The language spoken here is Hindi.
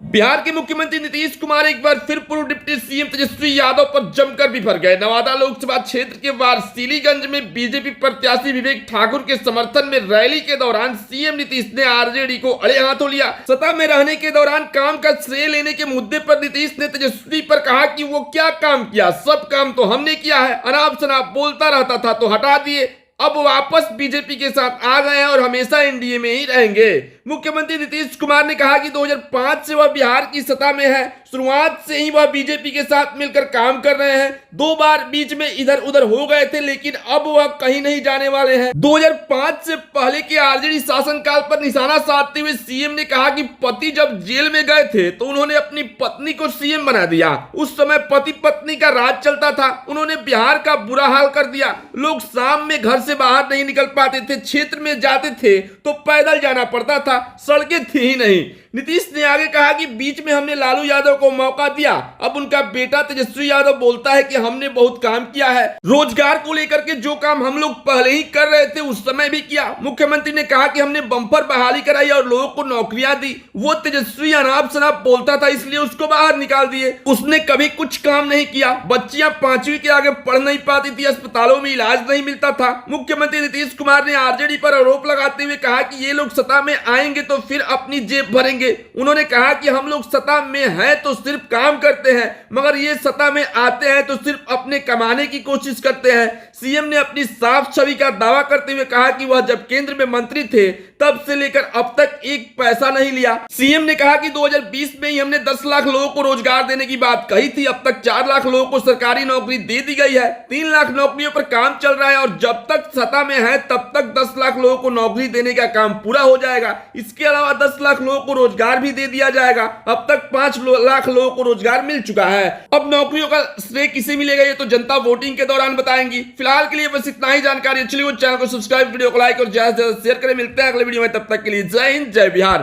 बिहार के मुख्यमंत्री नीतीश कुमार एक बार फिर पूर्व डिप्टी सीएम तेजस्वी यादव पर जमकर बिफर गए। नवादा लोकसभा क्षेत्र के वारसिलीगंज में बीजेपी प्रत्याशी विवेक ठाकुर के समर्थन में रैली के दौरान सीएम नीतीश ने आरजेडी को अड़े हाथों लिया। सत्ता में रहने के दौरान काम का श्रेय लेने के मुद्दे पर नीतीश ने तेजस्वी पर कहा कि वो क्या काम किया, सब काम तो हमने किया है, अनाप शनाप बोलता रहता था तो हटा दिए, अब वापस बीजेपी के साथ आ गए हैं और हमेशा एनडीए में ही रहेंगे। मुख्यमंत्री नीतीश कुमार ने कहा कि 2005 से वह बिहार की सत्ता में है, शुरुआत से ही वह बीजेपी के साथ मिलकर काम कर रहे हैं। 2 बार बीच में इधर उधर हो गए थे, लेकिन अब वह कहीं नहीं जाने वाले हैं। 2005 से पहले के आरजेडी शासनकाल पर निशाना साधते हुए सीएम ने कहा कि पति जब जेल में गए थे तो उन्होंने अपनी पत्नी को सीएम बना दिया। उस समय पति पत्नी का राज चलता था, उन्होंने बिहार का बुरा हाल कर दिया। लोग शाम में घर से बाहर नहीं निकल पाते थे, क्षेत्र में जाते थे तो पैदल जाना पड़ता था, सड़कें थी ही नहीं। नीतीश ने आगे कहा कि बीच में हमने लालू यादव को मौका दिया, अब उनका बेटा तेजस्वी यादव बोलता है कि हमने बहुत काम किया है। रोजगार को लेकर के जो काम हम लोग पहले ही कर रहे थे उस समय भी किया। मुख्यमंत्री ने कहा कि हमने बम्पर बहाली कराई और लोगों को नौकरियां दी। वो तेजस्वी अनाप शनाप बोलता था, इसलिए उसको बाहर निकाल दिए। उसने कभी कुछ काम नहीं किया। बच्चियां 5वीं के आगे पढ़ नहीं पाती थी, अस्पतालों में इलाज नहीं मिलता था। मुख्यमंत्री नीतीश कुमार ने आरजेडी पर आरोप लगाते हुए कहा कि ये लोग सत्ता में आएंगे तो फिर अपनी जेब भरेंगे। उन्होंने कहा कि हम लोग सत्ता में हैं तो सिर्फ काम करते हैं, मगर ये सत्ता में आते हैं तो सिर्फ अपने कमाने की कोशिश करते हैं। सीएम ने अपनी साफ छवि का दावा करते हुए कहा कि वह जब केंद्र में मंत्री थे तब से लेकर अब तक एक पैसा नहीं लिया। सीएम ने कहा कि 2020 में ही हमने 10 लाख लोगों को रोजगार देने की बात कही थी, अब तक 4 लाख लोगों को सरकारी नौकरी दे दी गई है। 3 लाख नौकरियों पर काम चल रहा है और जब तक सत्ता में है तब तक 10 लाख लोगों को नौकरी देने का काम पूरा हो जाएगा। इसके अलावा 10 लाख लोगों को रोजगार भी दे दिया जाएगा। अब तक 5 लाख लोगों को रोजगार मिल चुका है। अब नौकरियों का श्रेय किसे मिलेगा ये तो जनता वोटिंग के दौरान बताएंगी। फिलहाल के लिए बस इतना ही जानकारी। अच्छी लगी चैनल को सब्सक्राइब, वीडियो को लाइक और ज्यादा से ज्यादा शेयर करें। मिलते हैं अगले वीडियो में, तब तक के लिए जय हिंद, जय बिहार।